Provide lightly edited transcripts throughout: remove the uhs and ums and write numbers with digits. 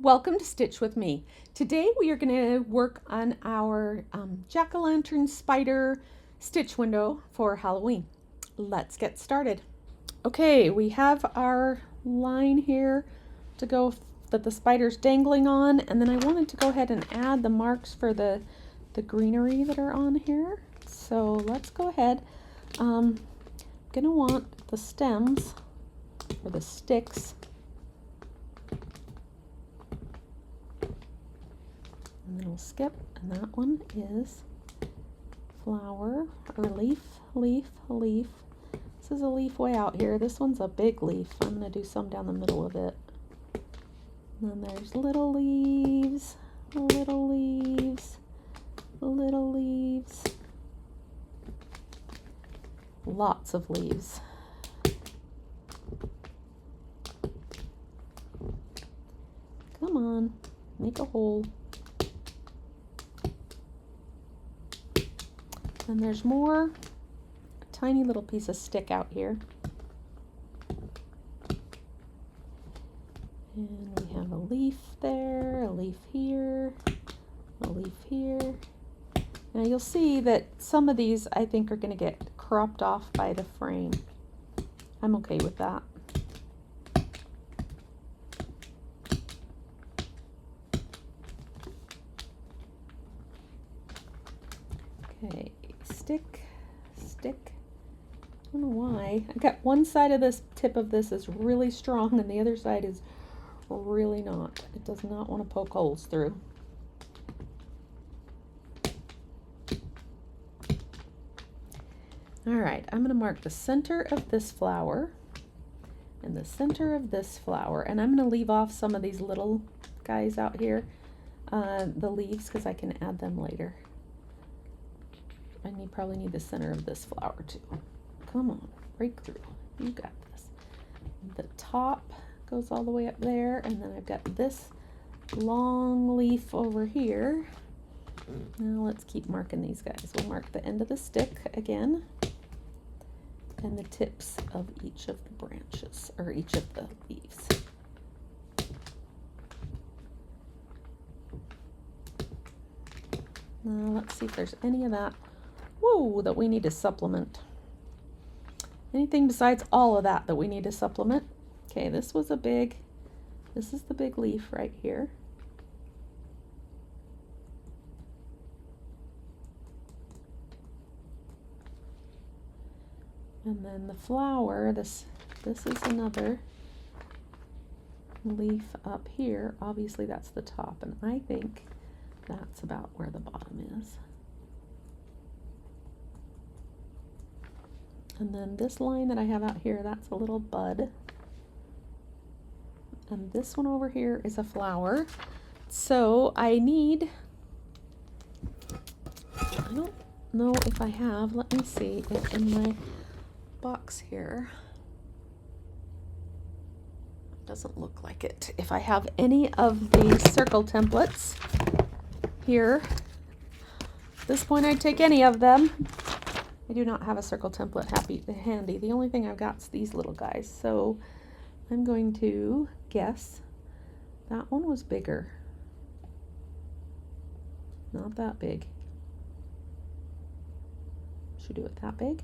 Welcome to Stitch with me. Today we are going to work on our jack-o'-lantern spider stitch window for Halloween. Let's get started. Okay, we have our line here to go that the spider's dangling on, and then I wanted to go ahead and add the marks for the greenery that are on here. So let's go ahead. I'm going to want the stems or the sticks. And then we'll skip, and that one is flower, or leaf, leaf, leaf. This is a leaf way out here. This one's a big leaf. I'm going to do some down the middle of it. And then there's little leaves, little leaves, little leaves. Lots of leaves. Come on, make a hole. And there's more, a tiny little piece of stick out here. And we have a leaf there, a leaf here, a leaf here. Now you'll see that some of these I think are going to get cropped off by the frame. I'm okay with that. Okay. Stick. I don't know why. I got one side of this tip of this is really strong and the other side is really not. It does not want to poke holes through. All right, I'm going to mark the center of this flower and the center of this flower, and I'm going to leave off some of these little guys out here, the leaves, because I can add them later. And you probably need the center of this flower too. Come on, break through. You got this. The top goes all the way up there, and then I've got this long leaf over here. Now let's keep marking these guys. We'll mark the end of the stick again, and the tips of each of the branches, or each of the leaves. Now let's see if there's any of that that we need to supplement. Anything besides all of that we need to supplement. Okay, this is the big leaf right here. And then the flower, this is another leaf up here. Obviously that's the top, and I think that's about where the bottom is. And then this line that I have out here, that's a little bud. And this one over here is a flower. So I need, I don't know if I have, let me see it in my box here. Doesn't look like it. If I have any of the circle templates here, at this point I'd take any of them. I do not have a circle template handy. The only thing I've got is these little guys. So I'm going to guess that one was bigger. Not that big. Should do it that big.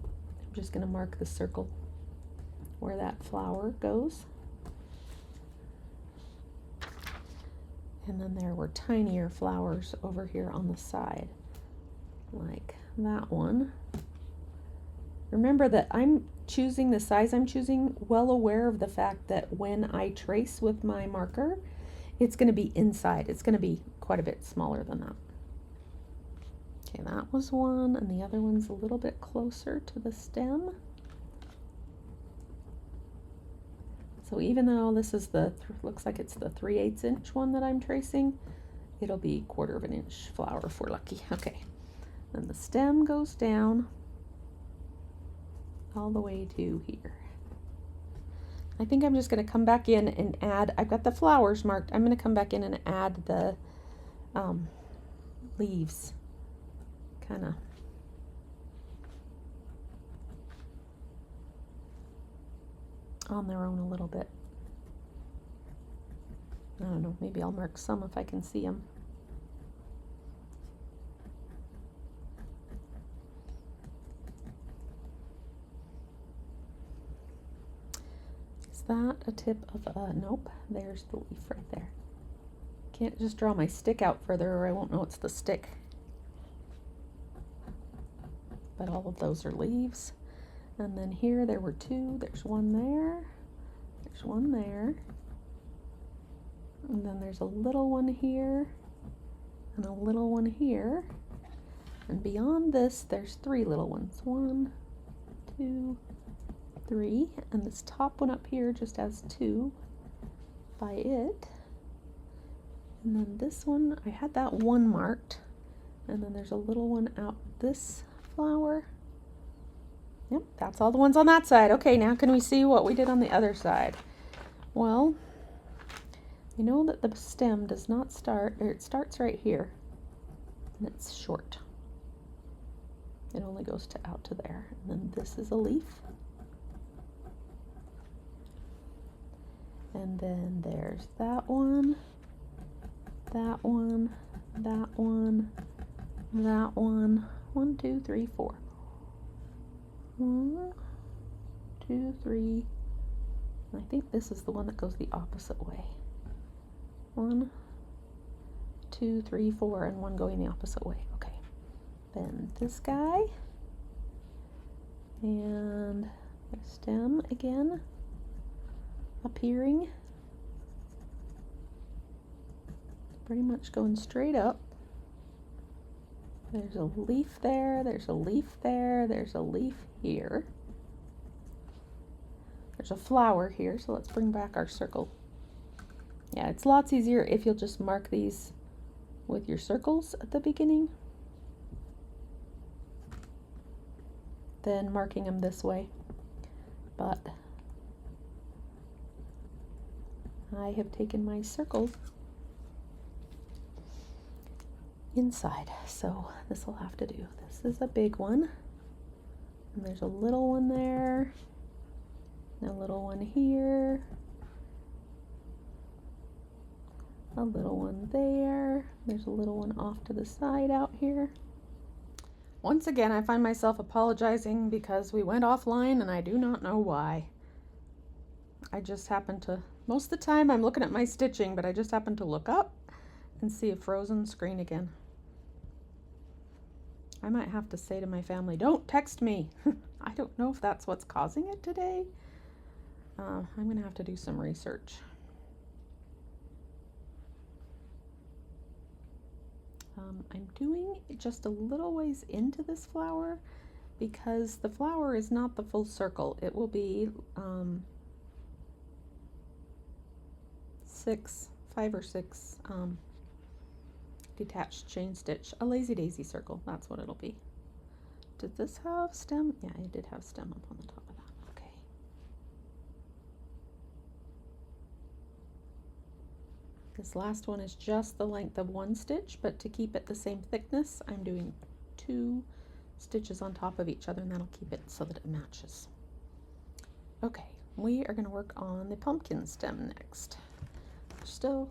I'm just going to mark the circle where that flower goes. And then there were tinier flowers over here on the side, like that one. Remember that I'm choosing the size I'm choosing, well aware of the fact that when I trace with my marker, it's going to be inside. It's going to be quite a bit smaller than that. Okay, that was one, and the other one's a little bit closer to the stem. So even though this is looks like it's the 3/8 inch one that I'm tracing, it'll be 1/4 of an inch flower if we're lucky. Okay. Then the stem goes down all the way to here. I think I'm just going to come back in and add, I've got the flowers marked, I'm going to come back in and add the leaves, kind of. On their own a little bit. I don't know, maybe I'll mark some if I can see them. Is that a tip of nope, there's the leaf right there. Can't just draw my stick out further or I won't know it's the stick. But all of those are leaves. And then here there were two. There's one there. There's one there. And then there's a little one here. And a little one here. And beyond this, there's three little ones. 1, 2, 3. And this top one up here just has 2 by it. And then this one, I had that one marked. And then there's a little one out this flower. Yep, that's all the ones on that side. Okay, now can we see what we did on the other side? Well, we know that the stem does not start, or it starts right here, and it's short. It only goes to out to there. And then this is a leaf. And then there's that one, that one, that one, that one. 1, 2, 3, 4. 1, 2, 3. I think this is the one that goes the opposite way. 1, 2, 3, 4, and one going the opposite way. Okay. Then this guy. And the stem again. Appearing. Pretty much going straight up. There's a leaf there, there's a leaf there, there's a leaf here. There's a flower here, so let's bring back our circle. Yeah, it's lots easier if you'll just mark these with your circles at the beginning than marking them this way. But I have taken my circles inside, so this will have to do. This is a big one, and there's a little one there, and a little one here, a little one there, there's a little one off to the side out here. Once again, I find myself apologizing because we went offline and I do not know why. I just happened to, most of the time I'm looking at my stitching, but I just happened to look up and see a frozen screen again. I might have to say to my family, don't text me. I don't know if that's what's causing it today. I'm going to have to do some research. I'm doing just a little ways into this flower because the flower is not the full circle. It will be 5 or 6 detached chain stitch, a lazy daisy circle. That's what it'll be. Did this have stem? Yeah, it did have stem up on the top of that. Okay. This last one is just the length of 1 stitch, but to keep it the same thickness, I'm doing 2 stitches on top of each other, and that'll keep it so that it matches. Okay, we are going to work on the pumpkin stem next. Still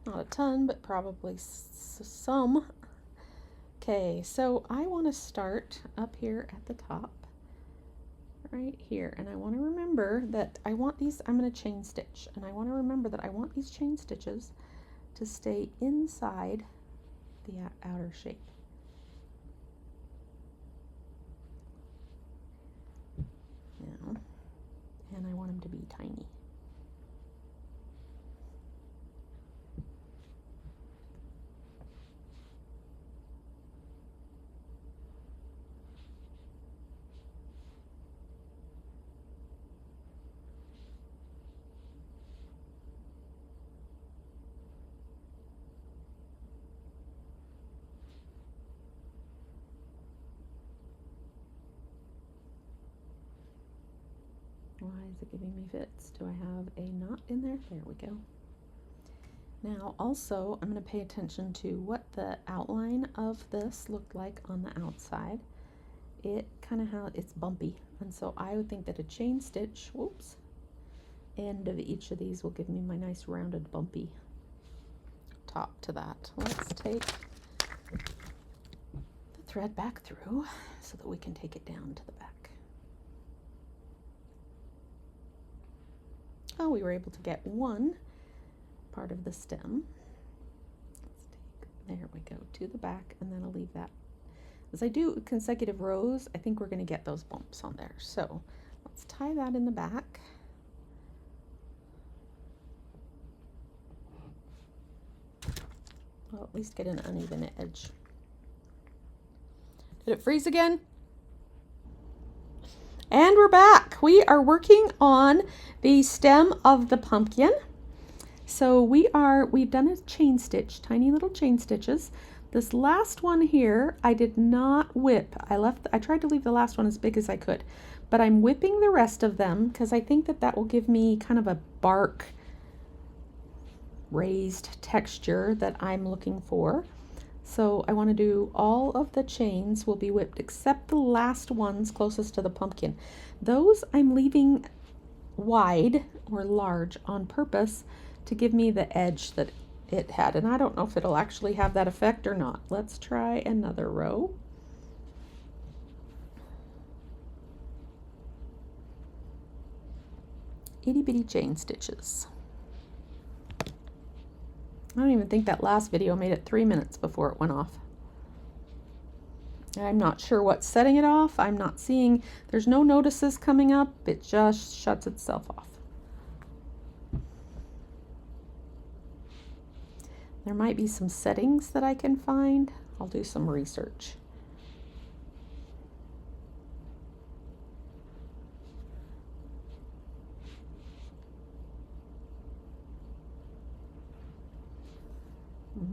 not a ton, but probably some. Okay, so I want to start up here at the top, right here, and I want to remember that I want these, I'm going to chain stitch, and I want to remember that I want these chain stitches to stay inside the outer shape. Now, and I want them to be tiny. Why is it giving me fits? Do I have a knot in there? There we go. Now also I'm going to pay attention to what the outline of this looked like on the outside. It kind of it's bumpy, and so I would think that a chain stitch, whoops, end of each of these will give me my nice rounded bumpy top to that. Let's take the thread back through so that we can take it down to the back. Oh, we were able to get one part of the stem. Let's take, there we go, to the back, and then I'll leave that. As I do consecutive rows, I think we're going to get those bumps on there. So let's tie that in the back. I'll at least get an uneven edge. Did it freeze again? And we're back. We are working on the stem of the pumpkin. So we've done a chain stitch, tiny little chain stitches. This last one here, I did not whip. I tried to leave the last one as big as I could, but I'm whipping the rest of them because I think that will give me kind of a bark raised texture that I'm looking for. So I want to do all of the chains will be whipped except the last ones closest to the pumpkin. Those I'm leaving wide or large on purpose to give me the edge that it had, and I don't know if it'll actually have that effect or not. Let's try another row. Itty bitty chain stitches. I don't even think that last video made it 3 minutes before it went off. I'm not sure what's setting it off. I'm not seeing, there's no notices coming up. It just shuts itself off. There might be some settings that I can find. I'll do some research.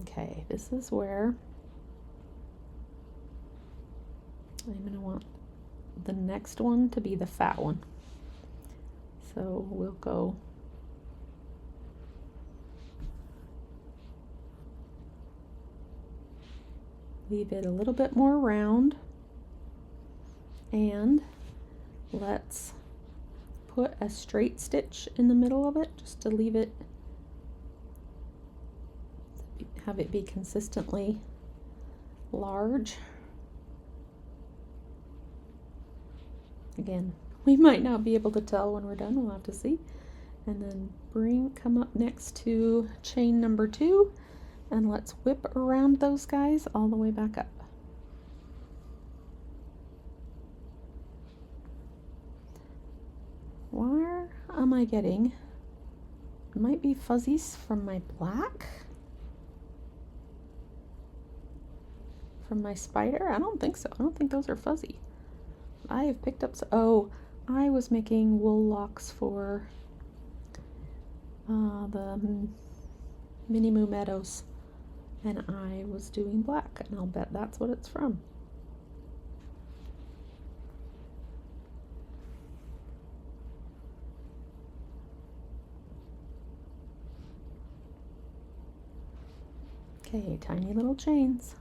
Okay, this is where I'm going to want the next one to be the fat one. So we'll go leave it a little bit more round, and let's put a straight stitch in the middle of it just to leave it, have it be consistently large. Again, we might not be able to tell when we're done, we'll have to see. And then come up next to chain number 2, and let's whip around those guys all the way back up. Where am I getting? It might be fuzzies from my black? From my spider? I don't think so. I don't think those are fuzzy. I have picked up, oh, I was making wool locks for the Mini Moo Meadows, and I was doing black, and I'll bet that's what it's from. Okay, tiny little chains.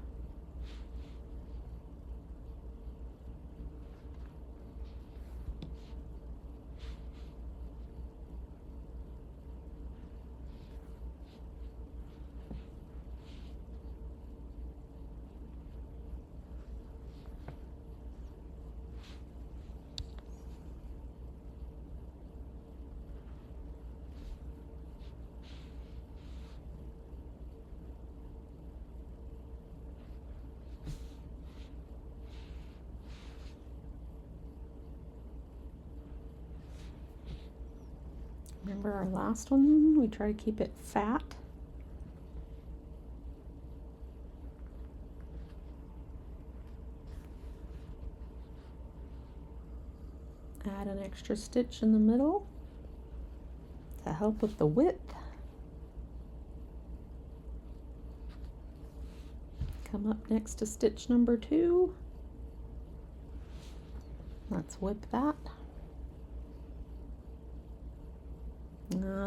Remember our last one? We try to keep it fat. Add an extra stitch in the middle to help with the width. Come up next to stitch number 2. Let's whip that.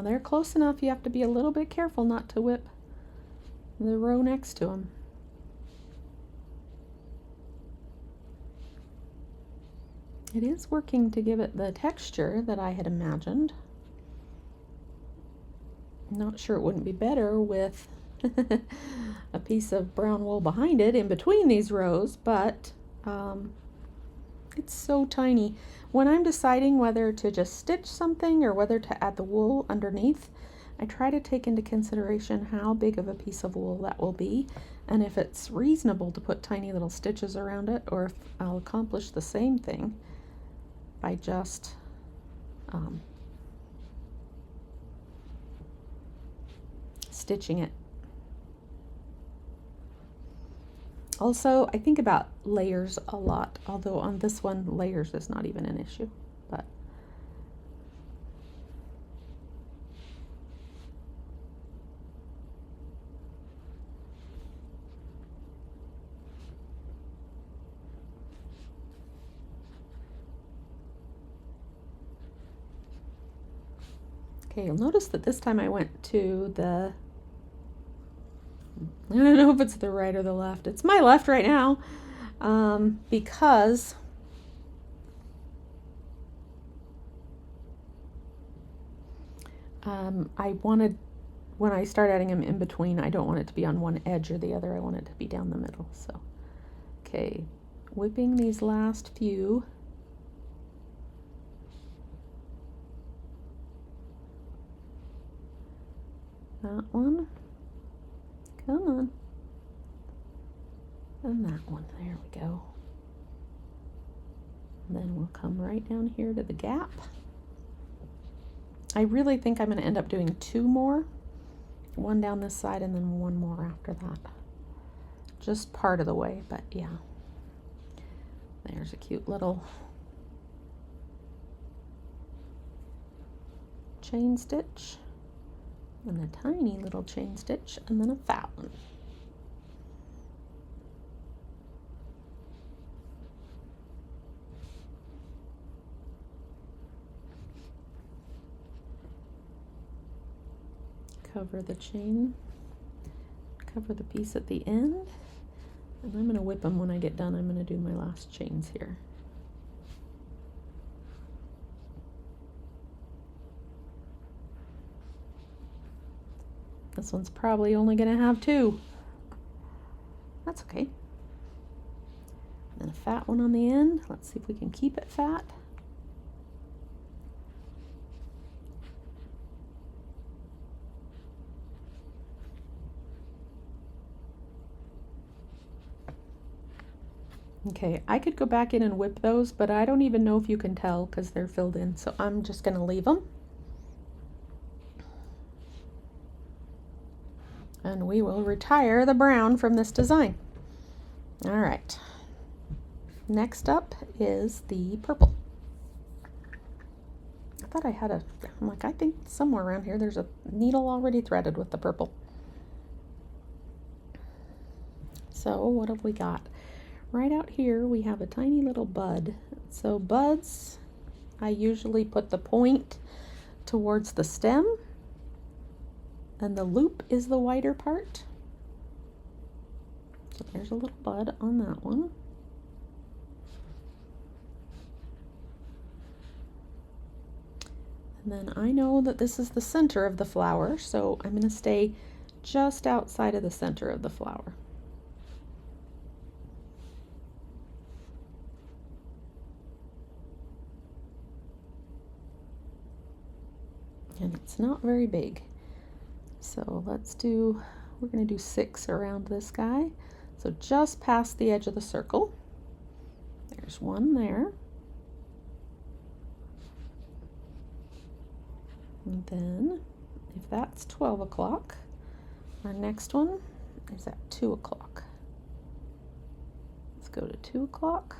They're close enough. You have to be a little bit careful not to whip the row next to them. It is working to give it the texture that I had imagined. Not sure it wouldn't be better with a piece of brown wool behind it in between these rows, but it's so tiny. When I'm deciding whether to just stitch something or whether to add the wool underneath, I try to take into consideration how big of a piece of wool that will be, and if it's reasonable to put tiny little stitches around it, or if I'll accomplish the same thing by just stitching it. Also, I think about layers a lot, although on this one, layers is not even an issue, but okay, you'll notice that this time I went to the, I don't know if it's the right or the left. It's my left right now, because I wanted, when I start adding them in between, I don't want it to be on one edge or the other. I want it to be down the middle. So, okay, whipping these last few. That one. Come on. And that one. There we go. And then we'll come right down here to the gap. I really think I'm going to end up doing two more. One down this side and then one more after that. Just part of the way, but yeah. There's a cute little chain stitch. And a tiny little chain stitch, and then a fat one. Cover the chain, cover the piece at the end, and I'm going to whip them when I get done. I'm going to do my last chains here. This one's probably only going to have two. That's okay. And then a fat one on the end. Let's see if we can keep it fat. Okay, I could go back in and whip those, but I don't even know if you can tell because they're filled in, so I'm just going to leave them. And we will retire the brown from this design. All right. Next up is the purple. I thought I had a, I'm like, I think somewhere around here there's a needle already threaded with the purple. So what have we got? Right out here we have a tiny little bud. So buds, I usually put the point towards the stem, and the loop is the wider part. So there's a little bud on that one. And then I know that this is the center of the flower, so I'm going to stay just outside of the center of the flower. And it's not very big. So let's do, we're going to do 6 around this guy. So just past the edge of the circle. There's one there. And then if that's 12 o'clock, our next one is at 2 o'clock. Let's go to 2 o'clock.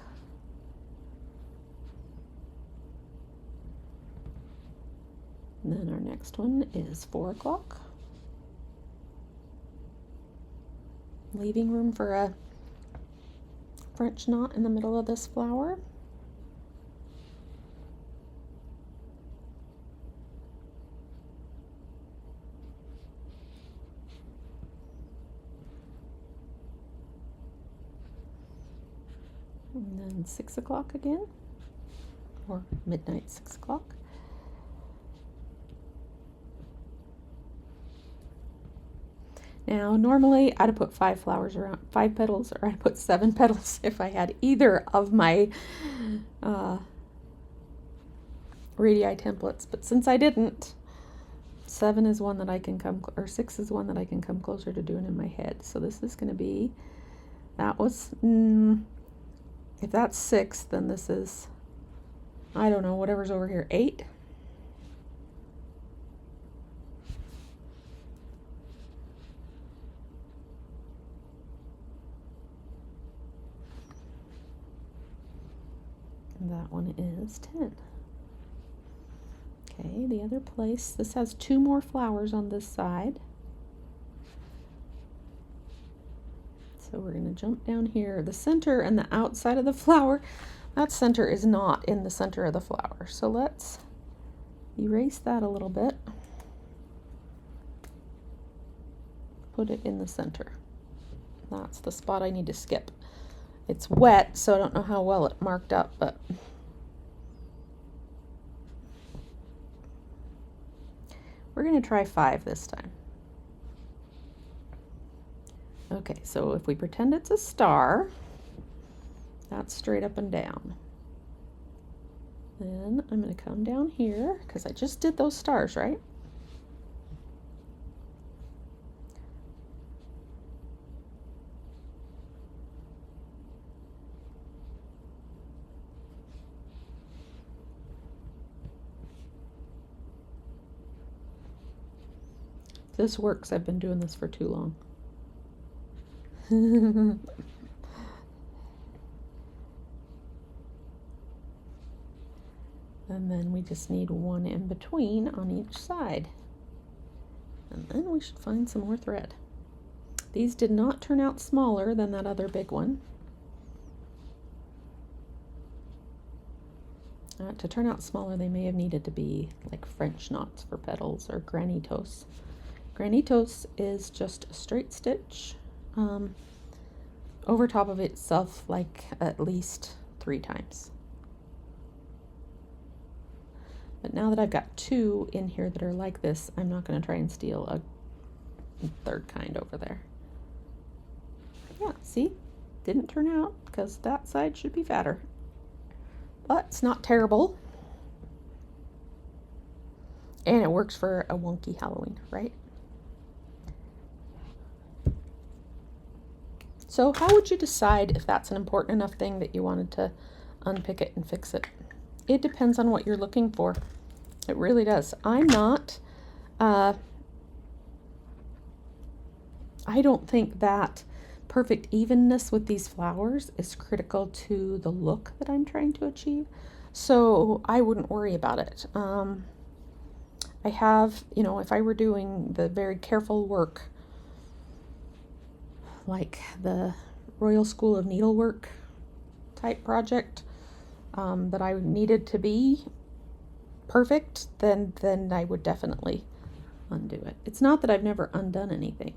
And then our next one is 4 o'clock. Leaving room for a French knot in the middle of this flower. And then 6 o'clock again, or midnight 6 o'clock. Now, normally I'd have put 5 petals, or I'd put 7 petals if I had either of my radii templates. But since I didn't, 7 is one that I can or 6 is one that I can come closer to doing in my head. So this is going to be, that was, if that's 6, then this is, I don't know, whatever's over here, 8. And that one is 10. Okay, the other place, this has 2 more flowers on this side. So we're going to jump down here. The center and the outside of the flower, that center is not in the center of the flower. So let's erase that a little bit. Put it in the center. That's the spot I need to skip. It's wet, so I don't know how well it marked up, but we're going to try 5 this time. Okay, so if we pretend it's a star, that's straight up and down. Then I'm going to come down here, because I just did those stars, right? This works. I've been doing this for too long. And then we just need one in between on each side. And then we should find some more thread. These did not turn out smaller than that other big one. To turn out smaller, they may have needed to be like French knots for petals, or granitos. Granitos is just a straight stitch over top of itself, like at least 3 times. But now that I've got 2 in here that are like this, I'm not going to try and steal a 3rd kind over there. Yeah, see? Didn't turn out, because that side should be fatter. But it's not terrible. And it works for a wonky Halloween, right? So how would you decide if that's an important enough thing that you wanted to unpick it and fix it? It depends on what you're looking for. It really does. I'm not, I don't think that perfect evenness with these flowers is critical to the look that I'm trying to achieve. So I wouldn't worry about it. I have, if I were doing the very careful work, like the Royal School of Needlework type project, that I needed to be perfect, then I would definitely undo it. It's not that I've never undone anything.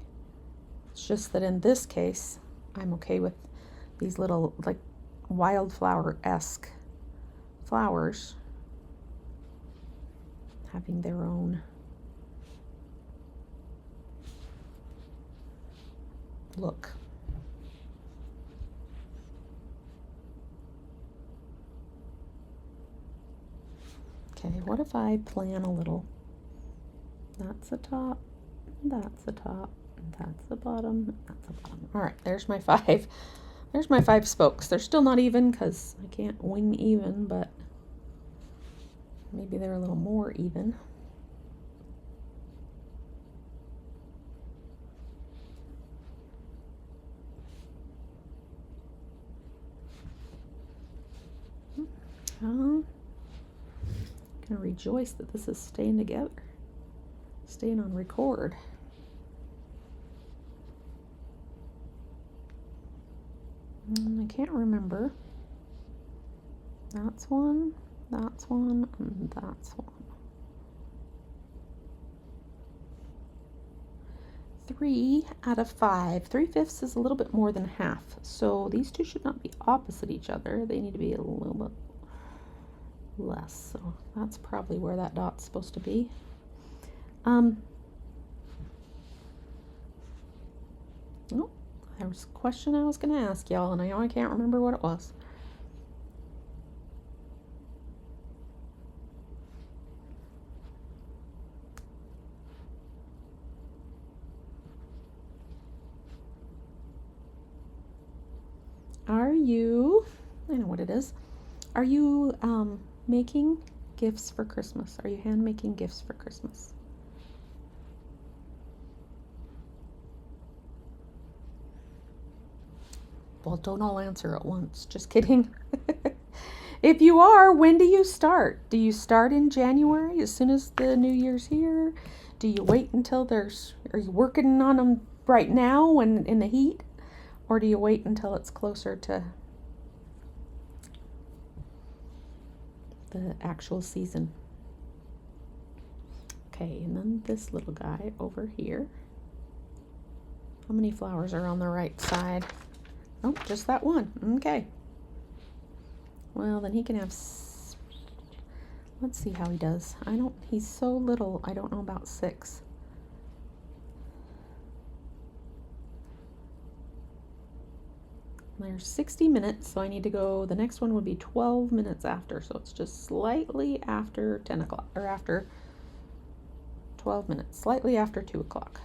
It's just that in this case, I'm okay with these little like wildflower-esque flowers having their own look. Okay, what if I plan a little? That's the top, that's the top, that's the bottom, that's the bottom. All right, there's my 5. There's my 5 spokes. They're still not even because I can't wing even, but maybe they're a little more even. I'm gonna rejoice that this is staying together, staying on record. I can't remember. That's one, and that's one. 3 out of 5. 3/5 is a little bit more than half. So these two should not be opposite each other. They need to be a little bit less. So that's probably where that dot's supposed to be. Oh, there was a question I was going to ask y'all, and I can't remember what it was. Are you, I know what it is. Are you making gifts for Christmas? Are you hand making gifts for Christmas? Well, don't all answer at once. Just kidding. If you are, when do you start? Do you start in January as soon as the New Year's here? Do you wait until are you working on them right now when in the heat? Or do you wait until it's closer to the actual season? Okay, and then this little guy over here. How many flowers are on the right side? Oh, just that one. Okay. Well, then he can have, let's see how he does. He's so little, I don't know about 6. There's 60 minutes, so I need to go, the next one would be 12 minutes after, so it's just slightly after 10 o'clock, or after 12 minutes, slightly after 2 o'clock.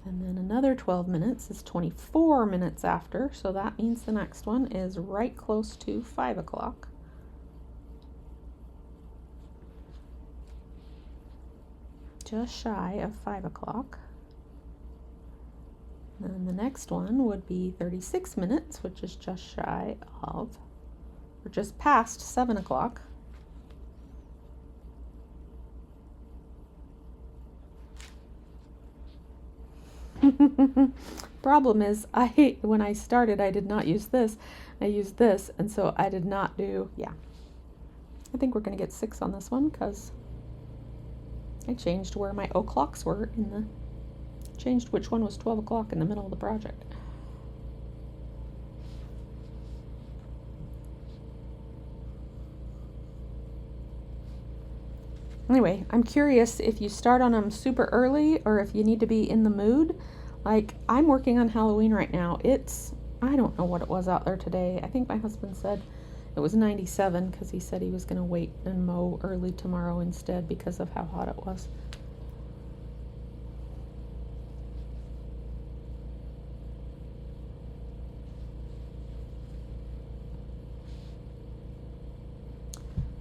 And then another 12 minutes is 24 minutes after, so that means the next one is right close to 5 o'clock. Just shy of 5 o'clock. And then the next one would be 36 minutes, which is just shy of, or just past 7 o'clock. Problem is, when I started, I did not use this. I used this, and so I did not do, yeah. I think we're going to get 6 on this one because I changed where my o'clocks were changed which one was 12 o'clock in the middle of the project. Anyway, I'm curious if you start on them super early or if you need to be in the mood. Like, I'm working on Halloween right now. I don't know what it was out there today. I think my husband said it was 97 because he said he was going to wait and mow early tomorrow instead because of how hot it was.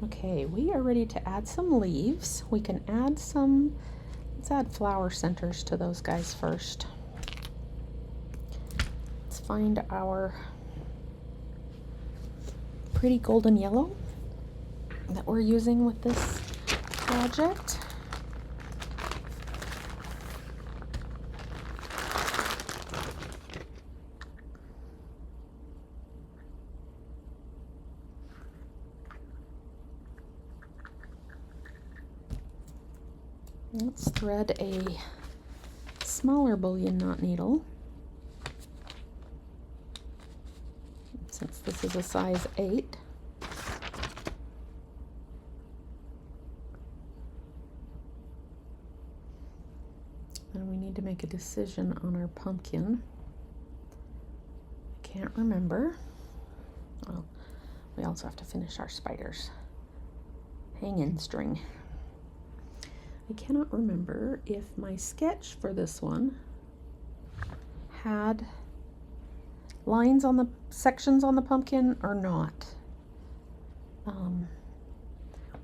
Okay, we are ready to add some leaves. We can add let's add flower centers to those guys first. Let's find our pretty golden yellow that we're using with this project. Let's thread a smaller bullion knot needle, since this is a size 8. And we need to make a decision on our pumpkin. I can't remember. Well, we also have to finish our spider's hang-in string. I cannot remember if my sketch for this one had lines on the sections on the pumpkin or not.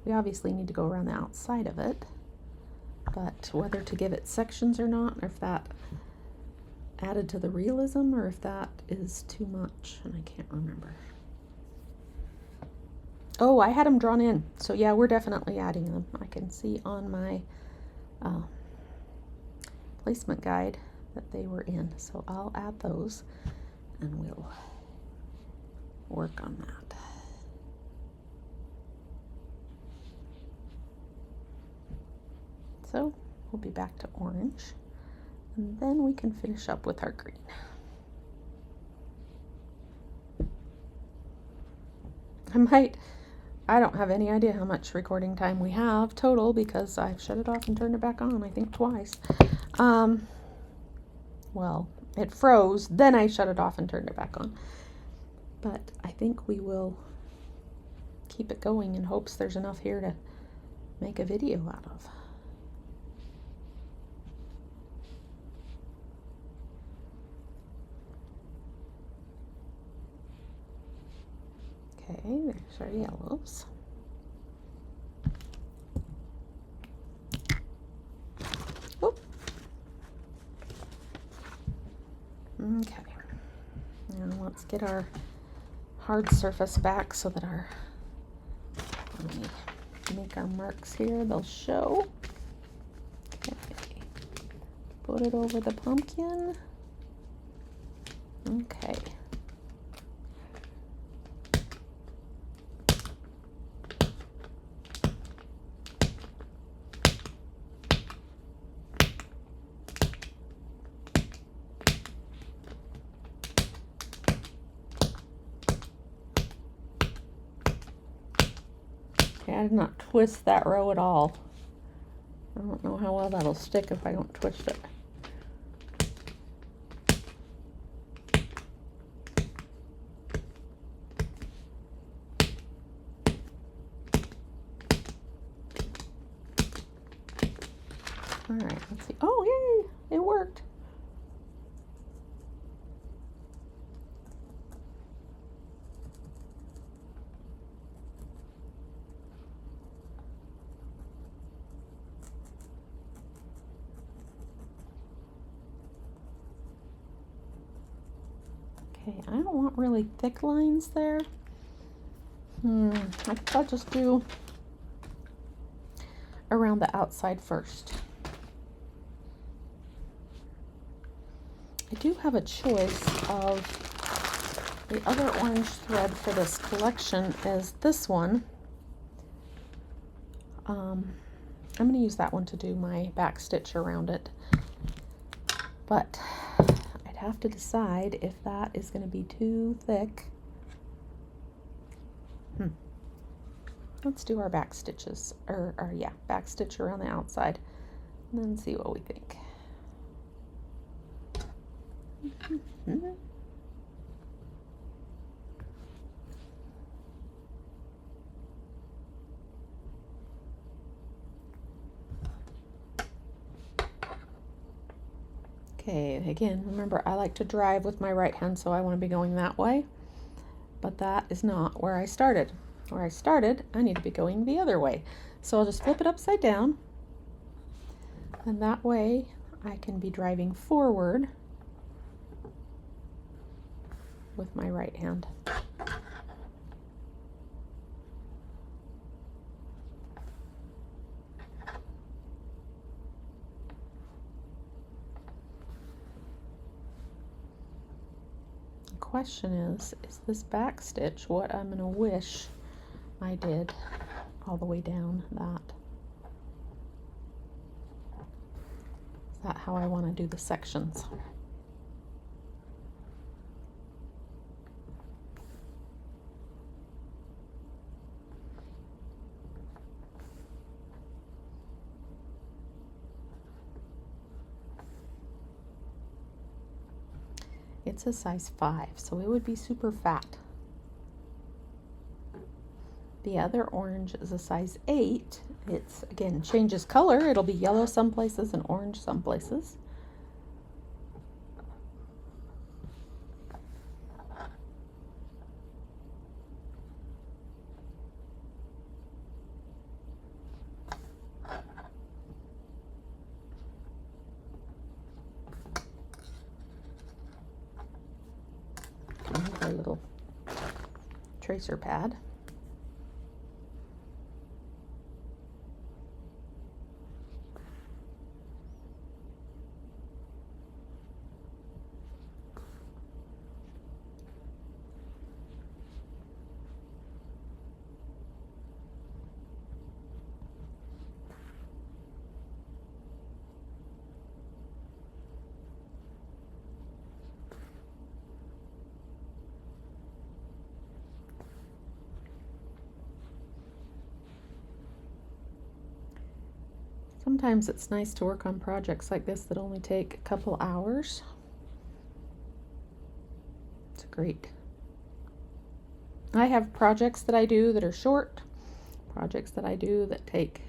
We obviously need to go around the outside of it, but whether to give it sections or not, or if that added to the realism or if that is too much, and I can't remember. Oh, I had them drawn in, so yeah, we're definitely adding them. I can see on my placement guide that they were in, so I'll add those and we'll work on that. So we'll be back to orange, and then we can finish up with our green. I might I don't have any idea how much recording time we have total because I've shut it off and turned it back on, I think twice. Well, it froze, then I shut it off and turned it back on. But I think we will keep it going in hopes there's enough here to make a video out of. Okay, there's our yellows. Oop. Okay, now let's get our hard surface back so that when we make our marks here, they'll show. Okay, put it over the pumpkin. Okay. I did not twist that row at all. I don't know how well that'll stick if I don't twist it. All right, let's see. Oh, yay, it worked. Okay, I don't want really thick lines there. I think I'll just do around the outside first. I do have a choice of the other orange thread for this collection is this one. I'm going to use that one to do my back stitch around it. But I'd have to decide if that is going to be too thick. Let's do our back stitches, back stitch around the outside, and then see what we think. Okay, again, remember I like to drive with my right hand, so I want to be going that way, but that is not where I started. Where I started, I need to be going the other way. So I'll just flip it upside down, and that way I can be driving forward with my right hand. The question is this back stitch what I'm going to wish I did all the way down that? Is that how I want to do the sections? It's a size 5, so it would be super fat. The other orange is a size 8. It's, again, changes color. It'll be yellow some places and orange some places. A little tracer pad. Sometimes it's nice to work on projects like this that only take a couple hours. It's great. I have projects that I do that are short, projects that I do that take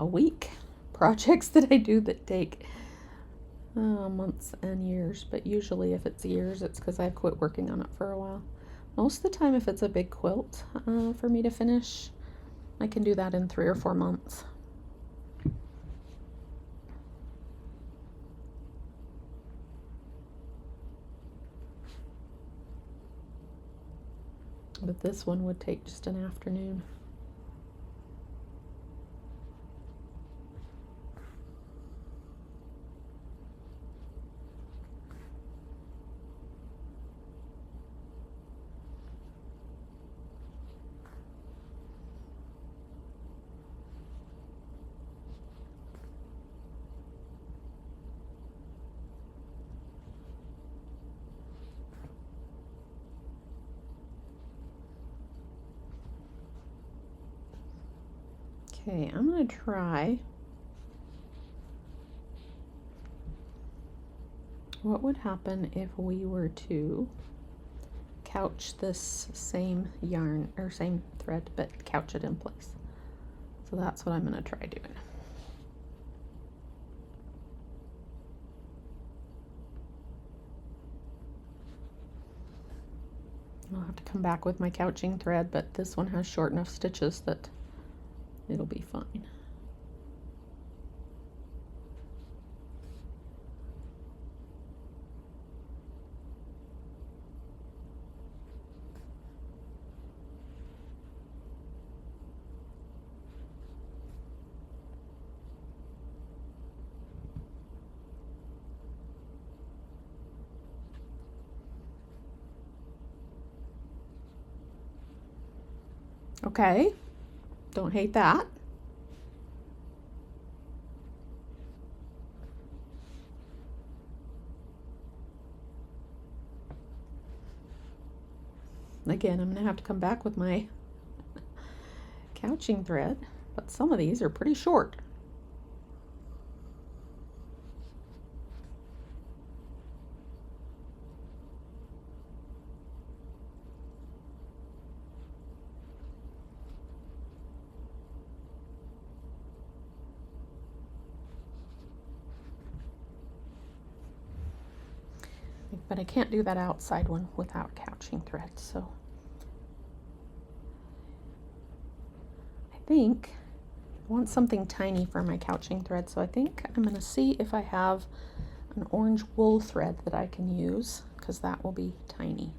a week, projects that I do that take months and years, but usually if it's years, it's because I've quit working on it for a while. Most of the time, if it's a big quilt for me to finish, I can do that in 3 or 4 months. But this one would take just an afternoon. Okay, I'm going to try. What would happen if we were to couch this same yarn or same thread, but couch it in place? So that's what I'm going to try doing. I'll have to come back with my couching thread, but this one has short enough stitches that it'll be fine. Okay, don't hate that. Again, I'm going to have to come back with my couching thread, but some of these are pretty short. But I can't do that outside one without couching thread, so I think I want something tiny for my couching thread, so I think I'm going to see if I have an orange wool thread that I can use, because that will be tiny.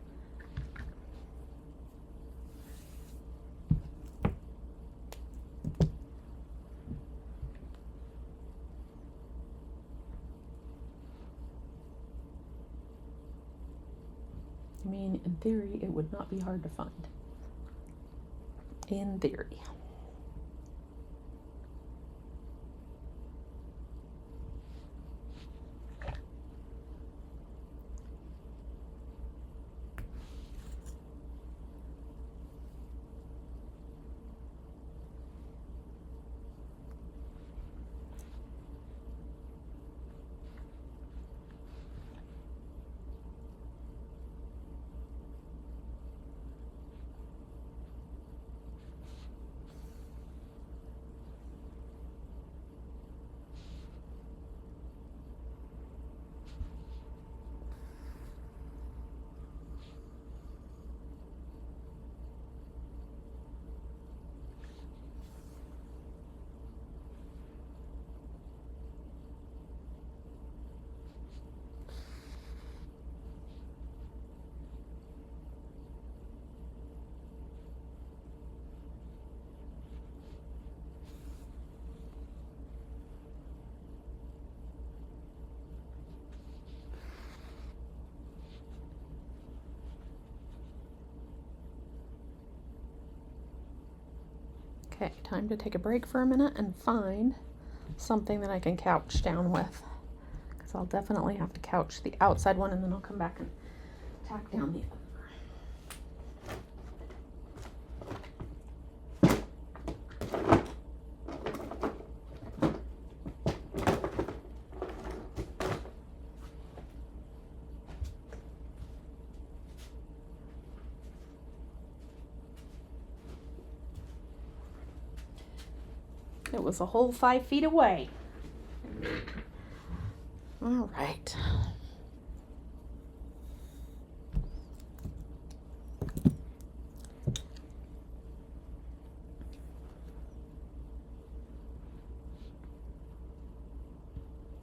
I mean, in theory, it would not be hard to find. In theory. Okay, time to take a break for a minute and find something that I can couch down with, because I'll definitely have to couch the outside one and then I'll come back and tack down the other. It was a whole 5 feet away. All right.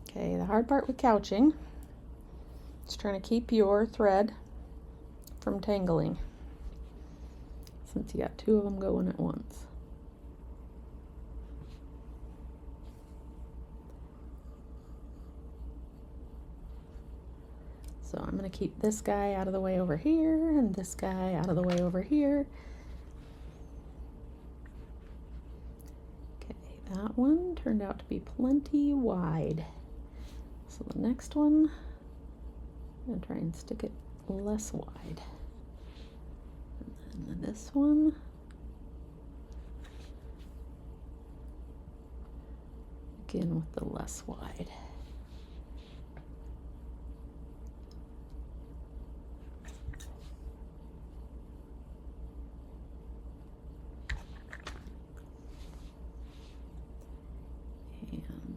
Okay, the hard part with couching is trying to keep your thread from tangling, since you got 2 of them going at once. So I'm going to keep this guy out of the way over here and this guy out of the way over here. Okay, that one turned out to be plenty wide. So the next one, I'm going to try and stick it less wide. And then this one, again with the less wide.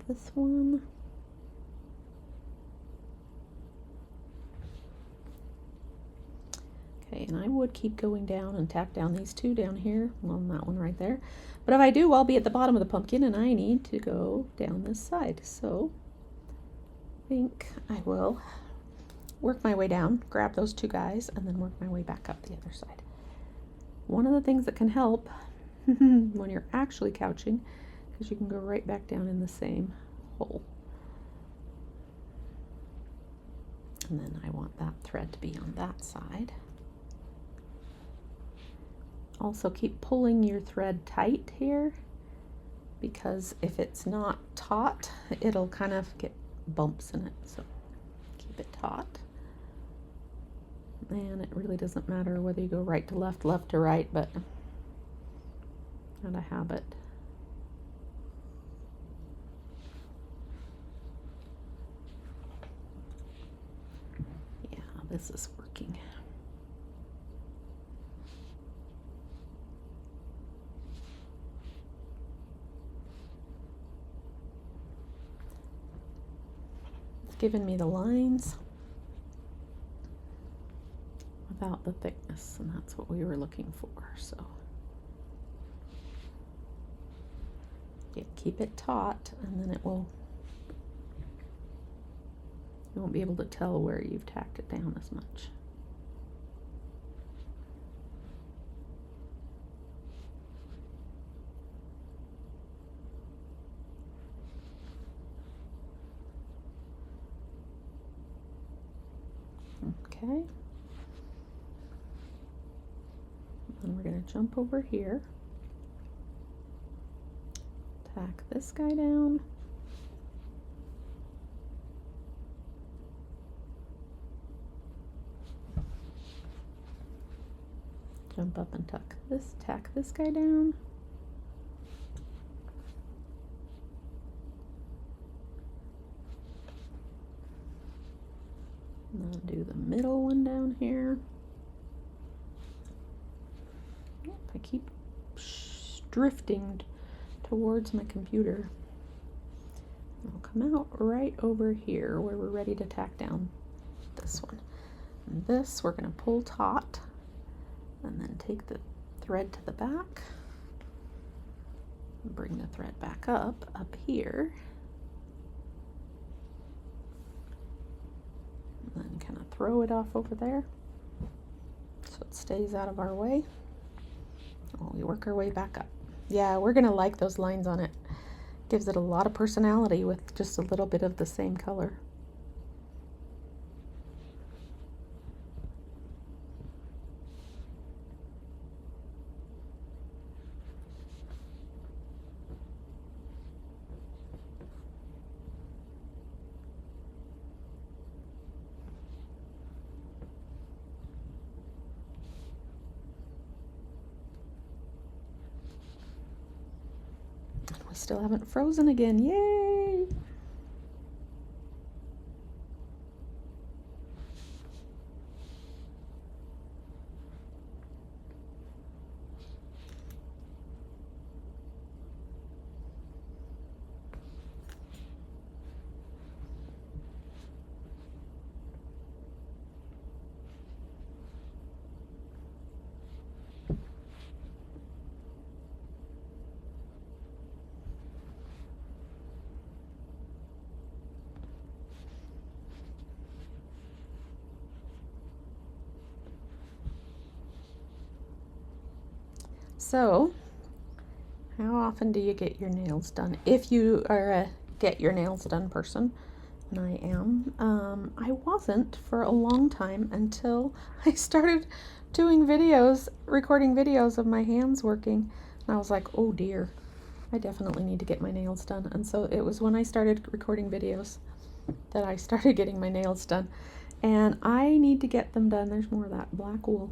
This one. Okay, and I would keep going down and tack down these 2 down here, well, that one right there. But if I do, I'll be at the bottom of the pumpkin and I need to go down this side. So I think I will work my way down, grab those 2 guys, and then work my way back up the other side. One of the things that can help when you're actually couching, because you can go right back down in the same hole. And then I want that thread to be on that side. Also keep pulling your thread tight here, because if it's not taut, it'll kind of get bumps in it. So keep it taut. And it really doesn't matter whether you go right to left, left to right, but out of habit. Yeah, this is working. It's giving me the lines without the thickness, and that's what we were looking for. So yeah, keep it taut, and then it will, you won't be able to tell where you've tacked it down as much. Okay. And we're going to jump over here, tack this guy down, jump up and tack this guy down, and then do the middle one down here. I keep drifting towards my computer. I'll come out right over here where we're ready to tack down this one. And this we're going to pull taut, and then take the thread to the back, and bring the thread back up here, and then kind of throw it off over there so it stays out of our way. We work our way back up. Yeah, we're gonna like those lines on it. Gives it a lot of personality with just a little bit of the same color. We still haven't frozen again. Yay! So, how often do you get your nails done? If you are a get your nails done person, and I am, I wasn't for a long time until I started doing videos, recording videos of my hands working. And I was like, oh dear, I definitely need to get my nails done. And so it was when I started recording videos that I started getting my nails done. And I need to get them done. There's more of that black wool.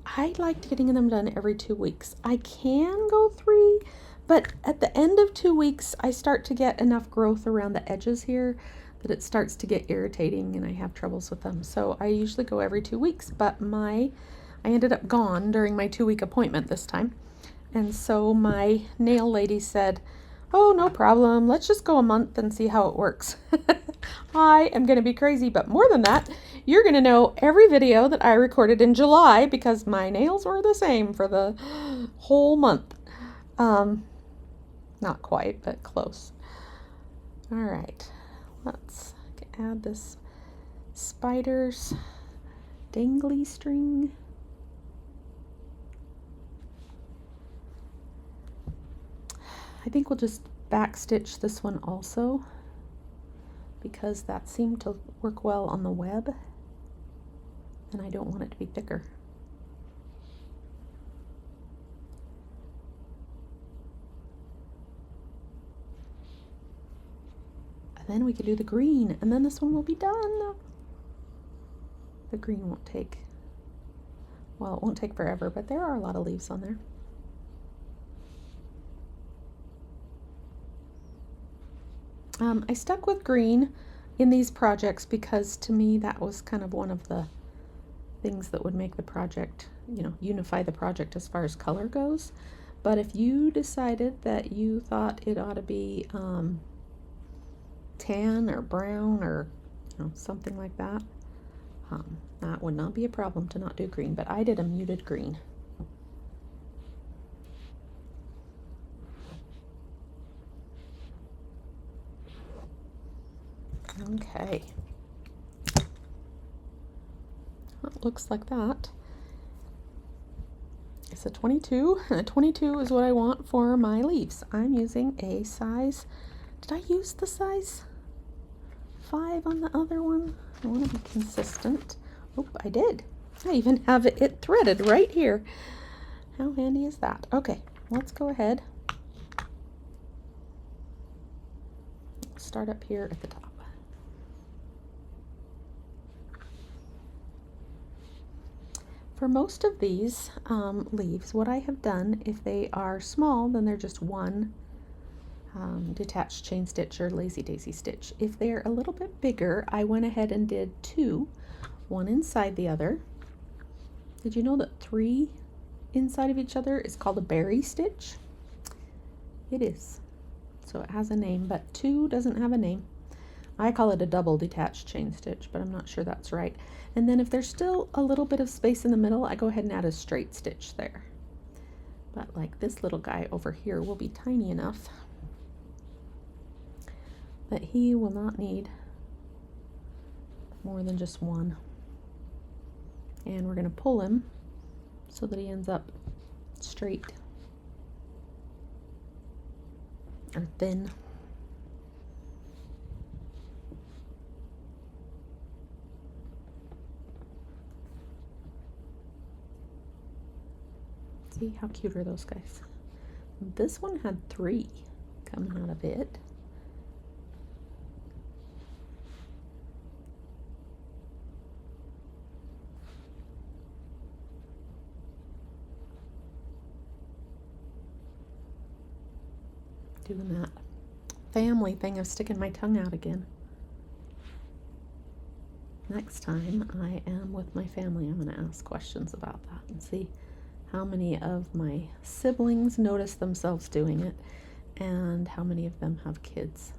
I liked getting them done every 2 weeks. I can go 3, but at the end of 2 weeks, I start to get enough growth around the edges here that it starts to get irritating and I have troubles with them. So I usually go every 2 weeks, but I ended up gone during my 2-week appointment this time. And so my nail lady said, oh, no problem. Let's just go a month and see how it works. I am going to be crazy, but more than that, you're going to know every video that I recorded in July because my nails were the same for the whole month. Not quite, but close. All right, let's add this spider's dangly string. I think we'll just backstitch this one also because that seemed to work well on the web and I don't want it to be thicker. And then we can do the green and then this one will be done. The green won't take, well, it won't take forever, but there are a lot of leaves on there. I stuck with green in these projects because to me that was kind of one of the things that would make the project, unify the project as far as color goes. But if you decided that you thought it ought to be tan or brown or something like that, that would not be a problem to not do green. But I did a muted green. Okay, it looks like that. It's a 22, and a 22 is what I want for my leaves. I'm using a size, did I use the size 5 on the other one? I want to be consistent. Oh, I did. I even have it threaded right here. How handy is that? Okay, let's go ahead. Start up here at the top. For most of these leaves, what I have done, if they are small, then they're just one detached chain stitch or lazy daisy stitch. If they're a little bit bigger, I went ahead and did 2, one inside the other. Did you know that 3 inside of each other is called a berry stitch? It is. So it has a name, but 2 doesn't have a name. I call it a double detached chain stitch, but I'm not sure that's right. And then if there's still a little bit of space in the middle, I go ahead and add a straight stitch there. But like this little guy over here will be tiny enough that he will not need more than just one. And we're going to pull him so that he ends up straight or thin. See how cute are those guys? This one had 3 coming out of it. Doing that family thing of sticking my tongue out again. Next time I am with my family, I'm going to ask questions about that and see how many of my siblings notice themselves doing it and how many of them have kids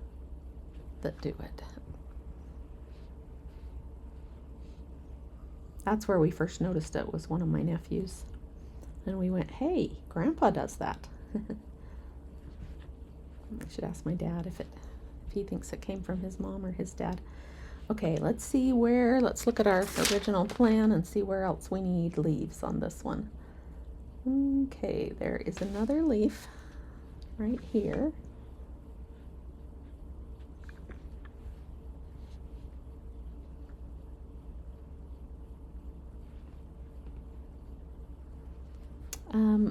that do it. That's where we first noticed it, was one of my nephews. And we went, hey, Grandpa does that. I should ask my dad if he thinks it came from his mom or his dad. Okay, let's look at our original plan and see where else we need leaves on this one. Okay, there is another leaf right here.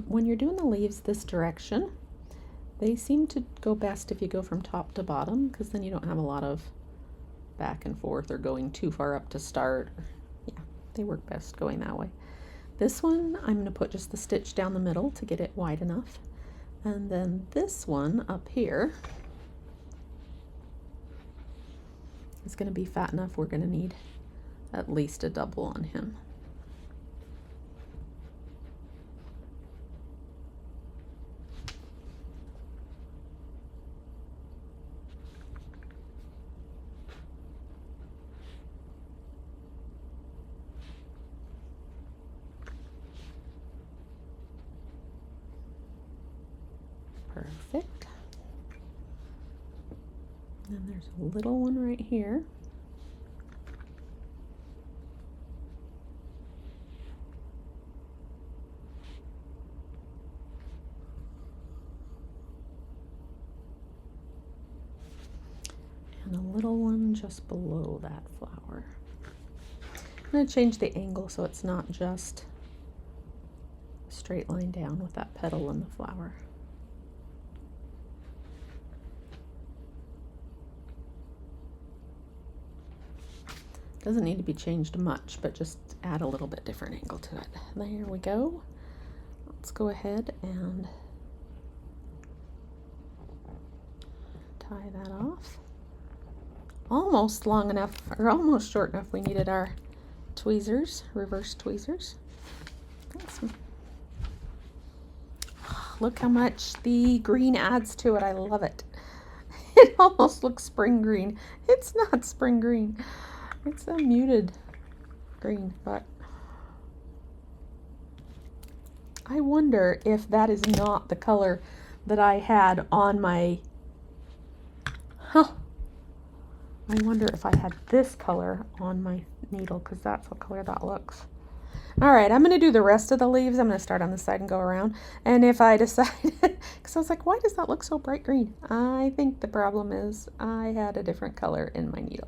When you're doing the leaves this direction, they seem to go best if you go from top to bottom, because then you don't have a lot of back and forth or going too far up to start. Yeah, they work best going that way. This one, I'm going to put just the stitch down the middle to get it wide enough. And then this one up here is going to be fat enough. We're going to need at least a double on him. Perfect. And there's a little one right here. And a little one just below that flower. I'm going to change the angle so it's not just a straight line down with that petal and the flower. Doesn't need to be changed much, but just add a little bit different angle to it. There we go. Let's go ahead and tie that off. Almost long enough, or almost short enough. We needed our tweezers, reverse tweezers. Look how much the green adds to it. I love it. It almost looks spring green. It's not spring green. It's a muted green, but I wonder if that is not the color that I had on my, I wonder if I had this color on my needle, because that's what color that looks. All right, I'm going to do the rest of the leaves. I'm going to start on this side and go around. And if I decide, because I was like, why does that look so bright green? I think the problem is I had a different color in my needle.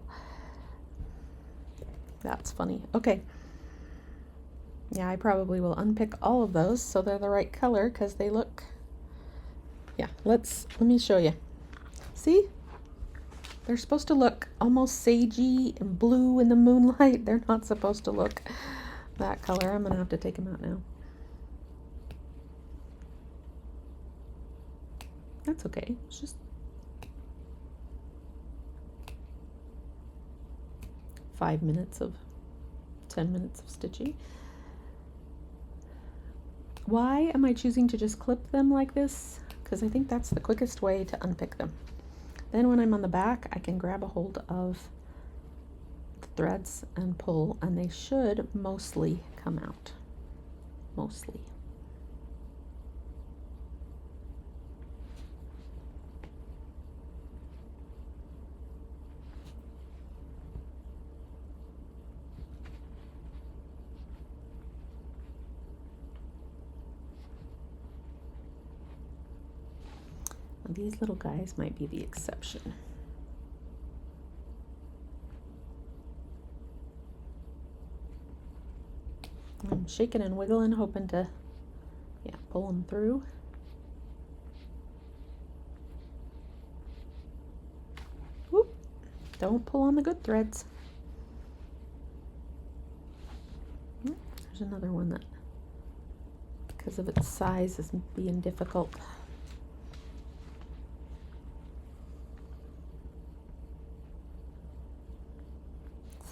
That's funny. Okay. Yeah, I probably will unpick all of those so they're the right color, because they look, yeah, let me show you. See? They're supposed to look almost sagey and blue in the moonlight. They're not supposed to look that color. I'm going to have to take them out now. That's okay. It's just 10 minutes of stitching. Why am I choosing to just clip them like this? Because I think that's the quickest way to unpick them. Then when I'm on the back, I can grab a hold of the threads and pull, and they should mostly come out. Mostly. These little guys might be the exception. I'm shaking and wiggling, hoping to, pull them through. Whoop. Don't pull on the good threads. There's another one that, because of its size, is being difficult.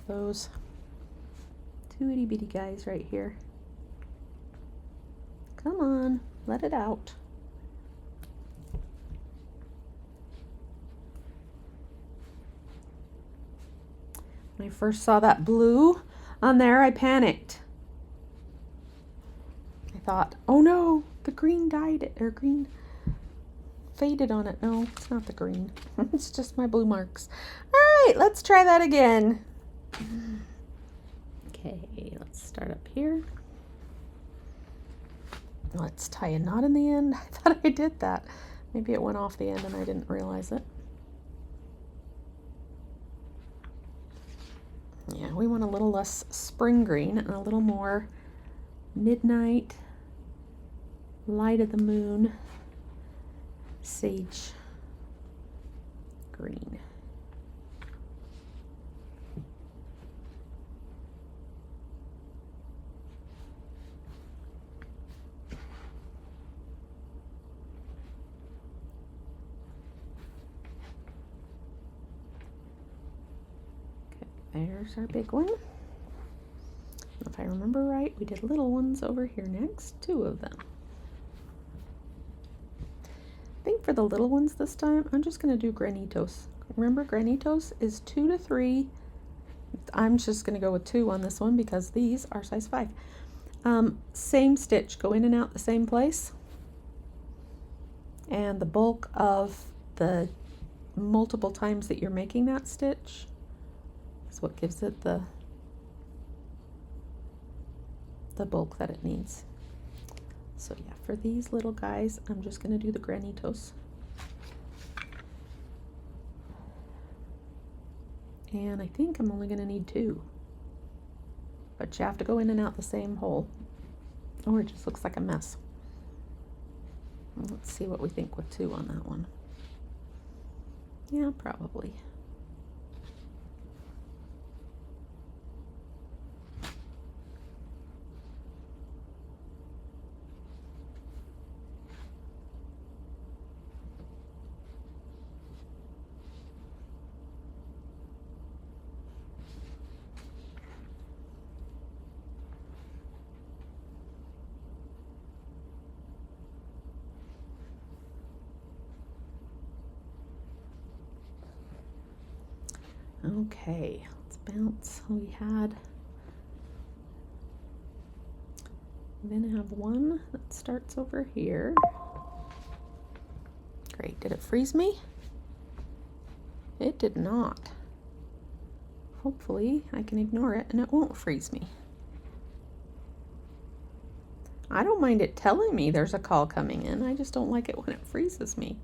Those two itty bitty guys right here. Come on, let it out. When I first saw that blue on there, I panicked. I thought, oh no, the green dyed, or green faded on it. No, it's not the green. It's just my blue marks. All right, let's try that again. Okay, let's start up here. Let's tie a knot in the end. I thought I did that. Maybe it went off the end and I didn't realize it. Yeah, we want a little less spring green and a little more midnight, light of the moon, sage green. There's our big one. If I remember right, we did little ones over here next, 2 of them. I think for the little ones this time, I'm just going to do granitos. Remember, granitos is 2 to 3. I'm just going to go with 2 on this one because these are size 5. Same stitch, go in and out the same place. And the bulk of the multiple times that you're making that stitch is what gives it the bulk that it needs. So yeah, for these little guys, I'm just going to do the granitos. And I think I'm only going to need 2. But you have to go in and out the same hole, or it just looks like a mess. Let's see what we think with 2 on that one. Yeah, probably. Okay, let's bounce. We then have one that starts over here. Great, did it freeze me? It did not. Hopefully I can ignore it and it won't freeze me. I don't mind it telling me there's a call coming in, I just don't like it when it freezes me.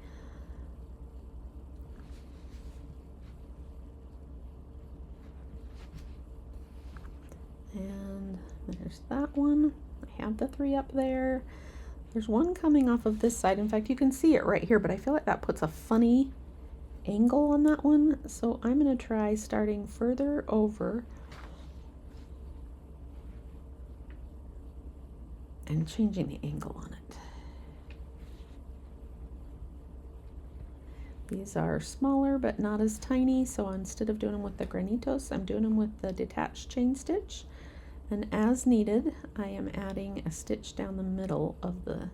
And there's that one. I have the 3 up there. There's one coming off of this side. In fact, you can see it right here, but I feel like that puts a funny angle on that one. So I'm going to try starting further over and changing the angle on it. These are smaller but not as tiny, so instead of doing them with the granitos, I'm doing them with the detached chain stitch. And as needed, I am adding a stitch down the middle of the,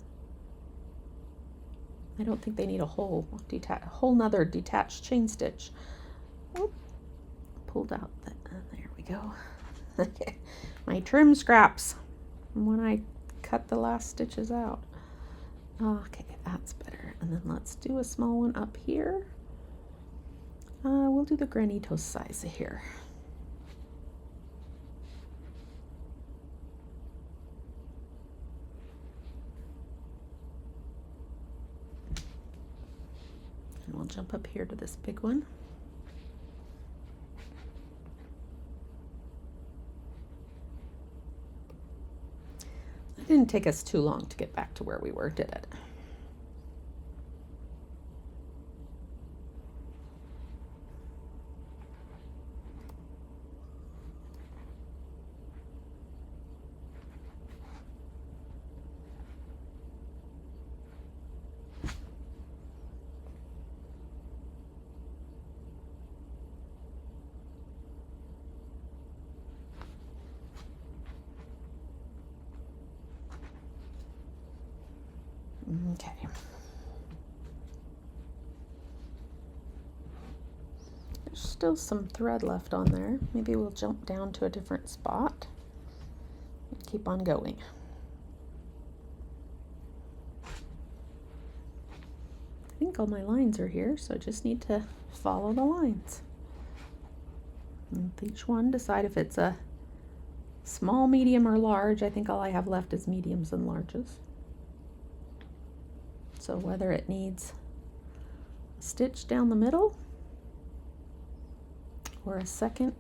I don't think they need a whole nother detached chain stitch. Oop, pulled out that, there we go. Okay, my trim scraps when I cut the last stitches out. Okay, that's better. And then let's do a small one up here. We'll do the granito size here. And we'll jump up here to this big one. It didn't take us too long to get back to where we were, did it? Okay. There's still some thread left on there. Maybe we'll jump down to a different spot and keep on going. I think all my lines are here, so I just need to follow the lines. And with each one, decide if it's a small, medium, or large. I think all I have left is mediums and larges. So whether it needs a stitch down the middle or a second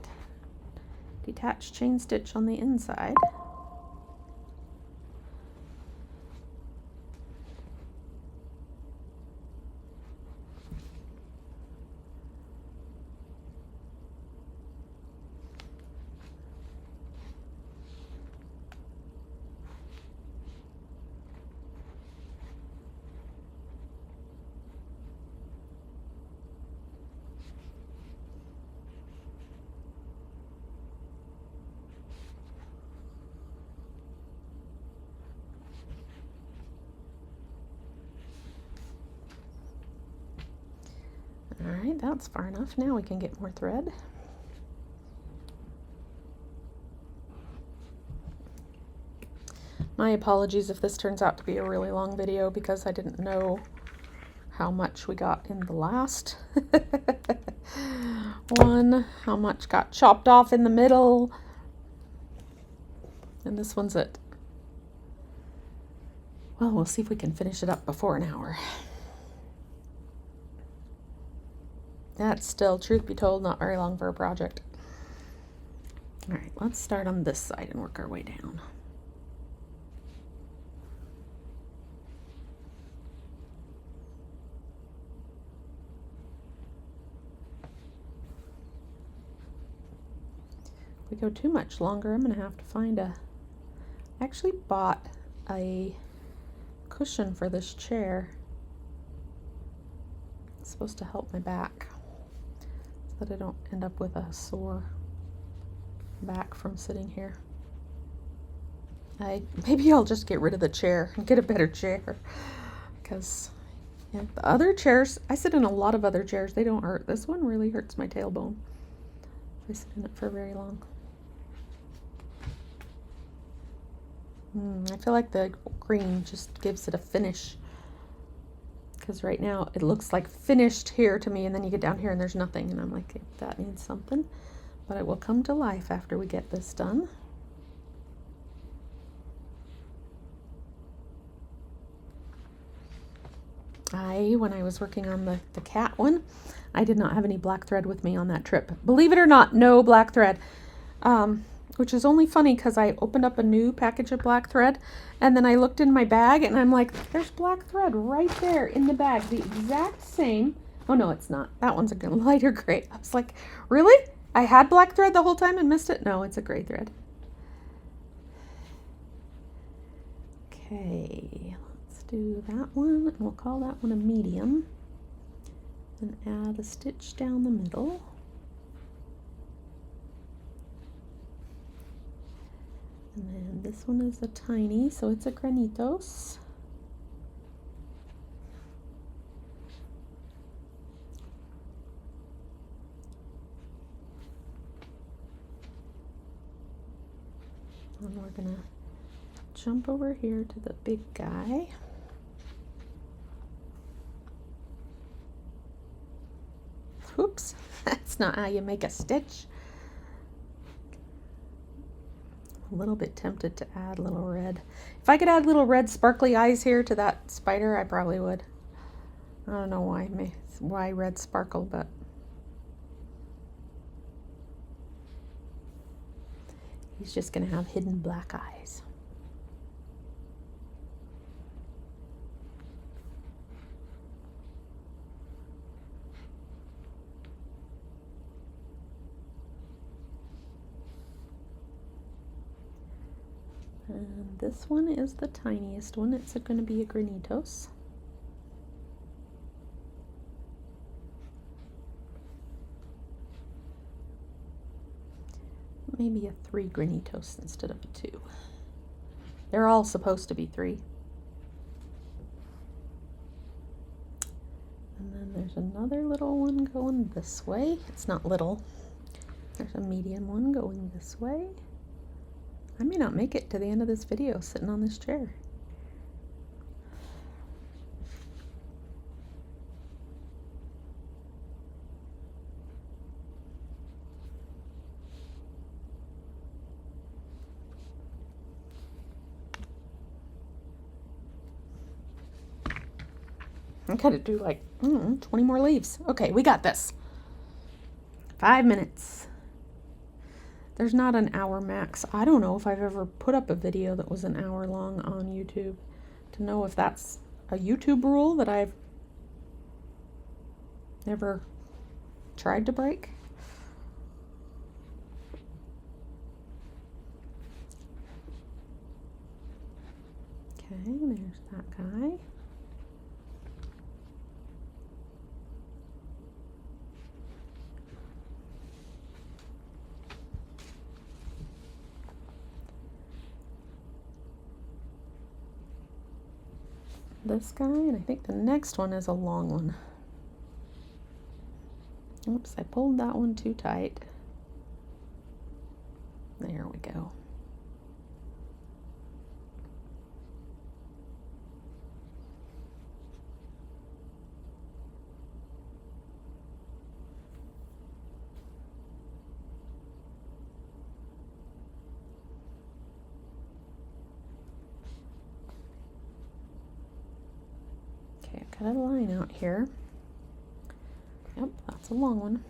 detached chain stitch on the inside. All right, that's far enough. Now we can get more thread. My apologies if this turns out to be a really long video because I didn't know how much we got in the last one, how much got chopped off in the middle, and this one's it. Well, we'll see if we can finish it up before an hour. That's still, truth be told, not very long for a project. All right, let's start on this side and work our way down. If we go too much longer, I'm going to have to find a... I actually bought a cushion for this chair. It's supposed to help my back so that I don't end up with a sore back from sitting here. Maybe I'll just get rid of the chair and get a better chair, because the other chairs, I sit in a lot of other chairs, they don't hurt. This one really hurts my tailbone if I sit in it for very long. I feel like the green just gives it a finish, because right now it looks like finished here to me, and then you get down here and there's nothing, and I'm like, that needs something. But it will come to life after we get this done. When I was working on the cat one, I did not have any black thread with me on that trip. Believe it or not, no black thread. Which is only funny because I opened up a new package of black thread, and then I looked in my bag and I'm like, there's black thread right there in the bag, the exact same. Oh no, it's not. That one's a lighter gray. I was like, really? I had black thread the whole time and missed it? No, it's a gray thread. Okay, let's do that one, and we'll call that one a medium, and add a stitch down the middle. And then this one is a tiny, so it's a granitos. And we're gonna jump over here to the big guy. Oops, that's not how you make a stitch. A little bit tempted to add little red. If I could add little red sparkly eyes here to that spider, I probably would. I don't know why red sparkle, but he's just gonna have hidden black eyes. And this one is the tiniest one. It's going to be a granitos. Maybe a 3 granitos instead of a 2. They're all supposed to be 3. And then there's another little one going this way. It's not little. There's a medium one going this way. I may not make it to the end of this video sitting on this chair. I gotta do like 20 more leaves. Okay, we got this. 5 minutes. There's not an hour max. I don't know if I've ever put up a video that was an hour long on YouTube, to know if that's a YouTube rule that I've never tried to break. Okay, there's that guy. This guy, and I think the next one is a long one. Oops, I pulled that one too tight. There we go. Okay, I've got a line out here. Yep, that's a long one.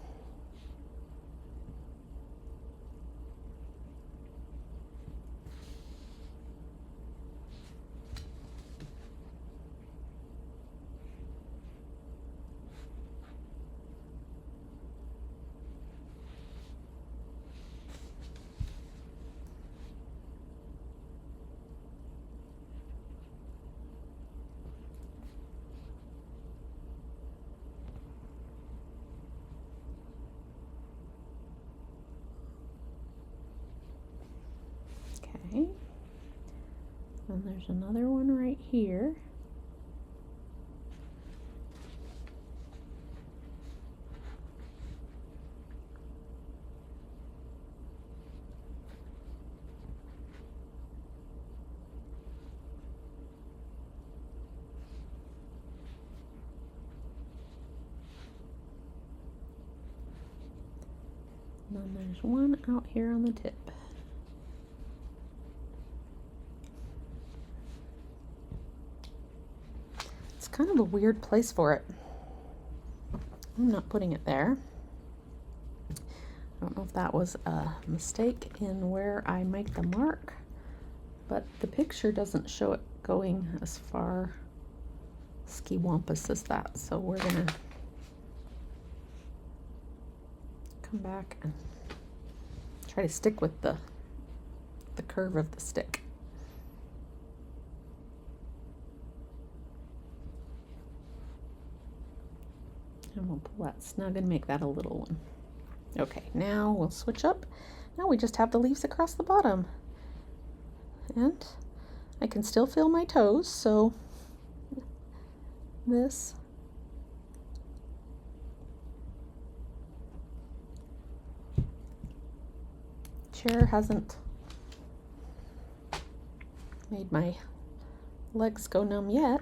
Okay, and there's another one right here. And then there's one out here on the tip. It's kind of a weird place for it. I'm not putting it there. I don't know if that was a mistake in where I make the mark, but the picture doesn't show it going as far ski-wampus as that, so we're gonna come back and try to stick with the curve of the stick. And we'll pull that snug and make that a little one. Okay, now we'll switch up. Now we just have the leaves across the bottom. And I can still feel my toes, so this chair hasn't made my legs go numb yet.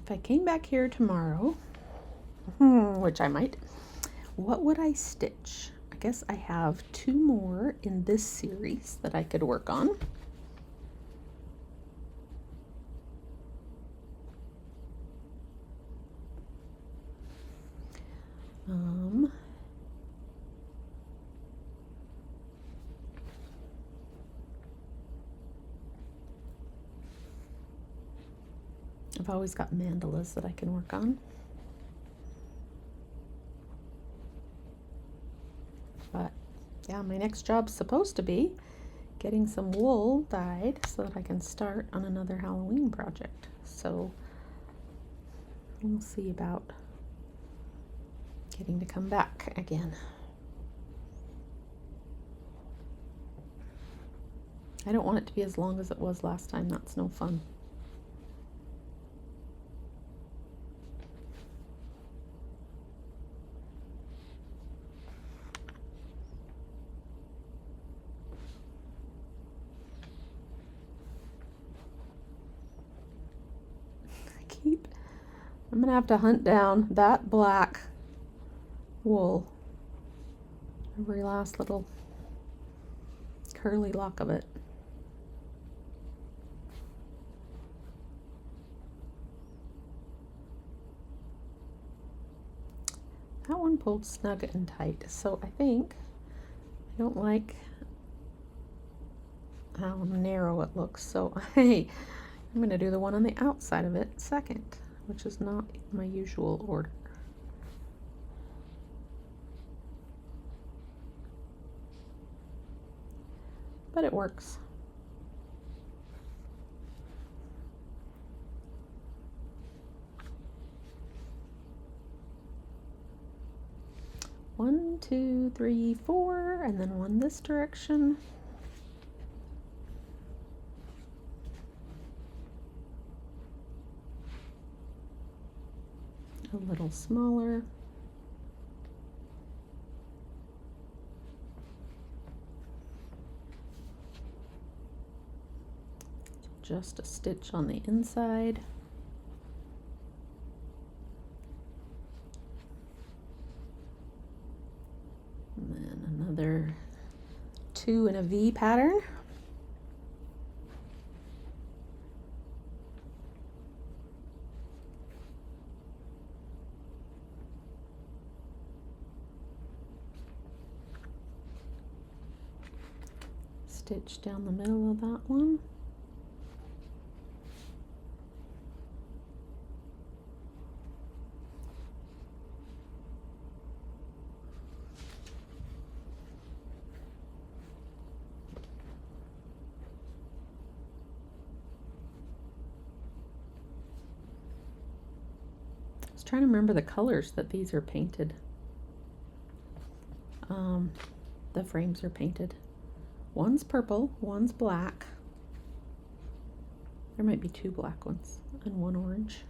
If I came back here tomorrow, which I might, what would I stitch? I guess I have 2 more in this series that I could work on. I've always got mandalas that I can work on. But yeah, my next job's supposed to be getting some wool dyed so that I can start on another Halloween project. So we'll see about getting to come back again. I don't want it to be as long as it was last time. That's no fun. gonna have to hunt down that black wool, every last little curly lock of it. That one pulled snug and tight, so I think I don't like how narrow it looks, so I'm going to do the one on the outside of it second, which is not my usual order. But it works. One, two, three, four, and then one this direction. A little smaller. Just a stitch on the inside. And then another 2 in a V pattern. Stitch down the middle of that one. I was trying to remember the colors that these are painted. The frames are painted. One's purple, one's black. There might be 2 black ones and 1 orange.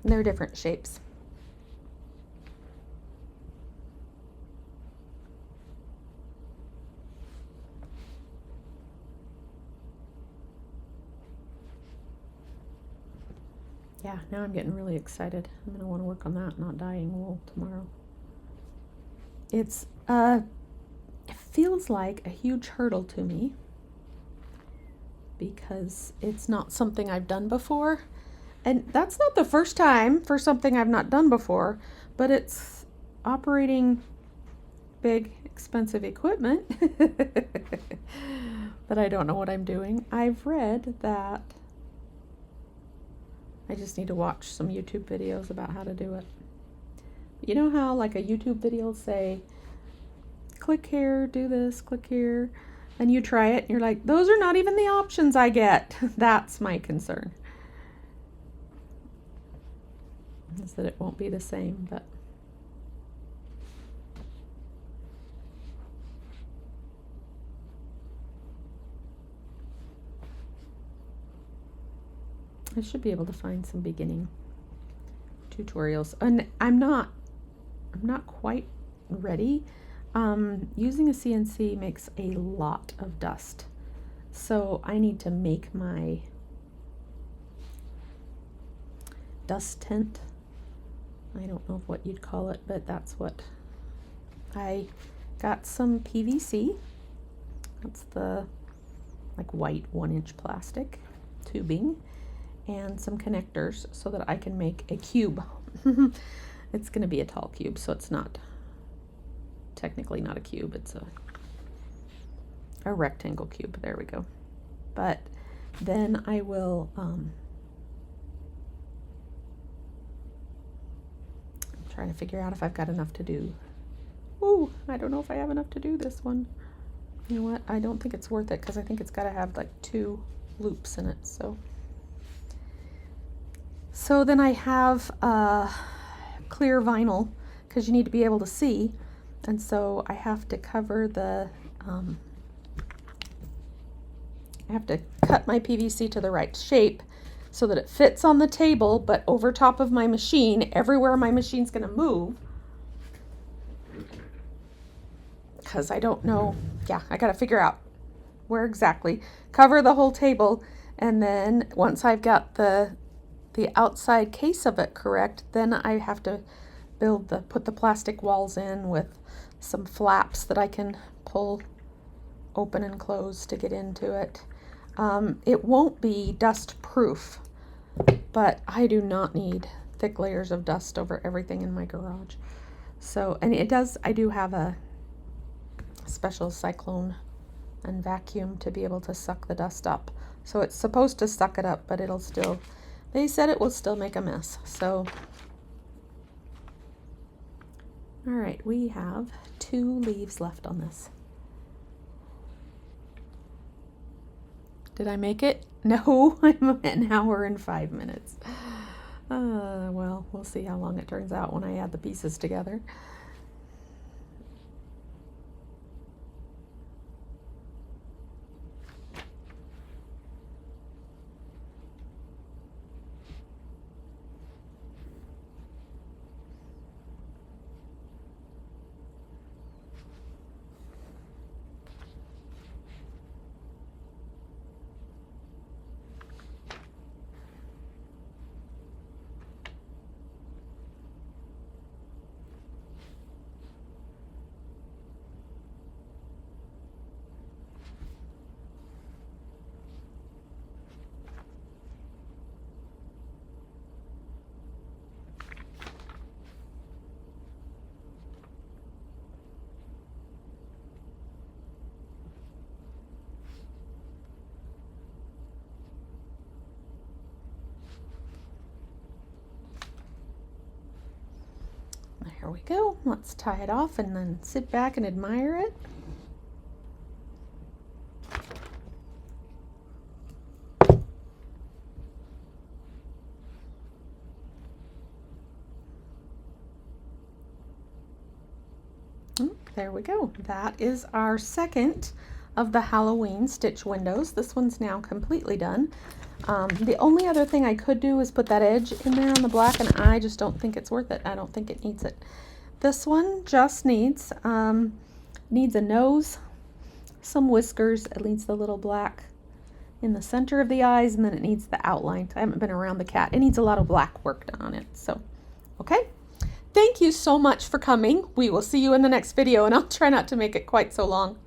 And they're different shapes. Yeah, now I'm getting really excited. I'm gonna want to work on that, not dyeing wool tomorrow. It feels like a huge hurdle to me because it's not something I've done before. And that's not the first time for something I've not done before, but it's operating big, expensive equipment that I don't know what I'm doing. I've read that I just need to watch some YouTube videos about how to do it. You know how like a YouTube video will say, click here, do this, click here, and you try it and you're like, those are not even the options I get. That's my concern. Is that it won't be the same, but I should be able to find some beginning tutorials. And I'm not quite ready. Using a CNC makes a lot of dust. So I need to make my dust tent. I don't know what you'd call it, but that's what I got. Some PVC. That's the like white 1-inch plastic tubing, and some connectors so that I can make a cube. It's going to be a tall cube, so it's not technically not a cube. It's a rectangle cube. There we go. But then I will I'm trying to figure out if I've got enough to do. Ooh, I don't know if I have enough to do this one. You know what? I don't think it's worth it because I think it's got to have like 2 loops in it. So then I have clear vinyl because you need to be able to see, and so I have to cover the I have to cut my PVC to the right shape so that it fits on the table, but over top of my machine, everywhere my machine's going to move. Because I don't know, yeah, I got to figure out where exactly, cover the whole table, and then once I've got the outside case of it correct, then I have to put the plastic walls in with some flaps that I can pull open and close to get into it. It won't be dust proof, but I do not need thick layers of dust over everything in my garage. So, and I do have a special cyclone and vacuum to be able to suck the dust up. So it's supposed to suck it up, but they said it will still make a mess. So, all right, we have 2 leaves left on this. Did I make it? No, I'm an hour and 5 minutes. Well, we'll see how long it turns out when I add the pieces together. There we go. Let's tie it off and then sit back and admire it. There we go. That is our second of the Halloween stitch windows. This one's now completely done. The only other thing I could do is put that edge in there on the black, and I just don't think it's worth it. I don't think it needs it. This one just needs a nose, some whiskers. It needs the little black in the center of the eyes, and then it needs the outline. I haven't been around the cat. It needs a lot of black work done on it. So, okay. Thank you so much for coming. We will see you in the next video, and I'll try not to make it quite so long.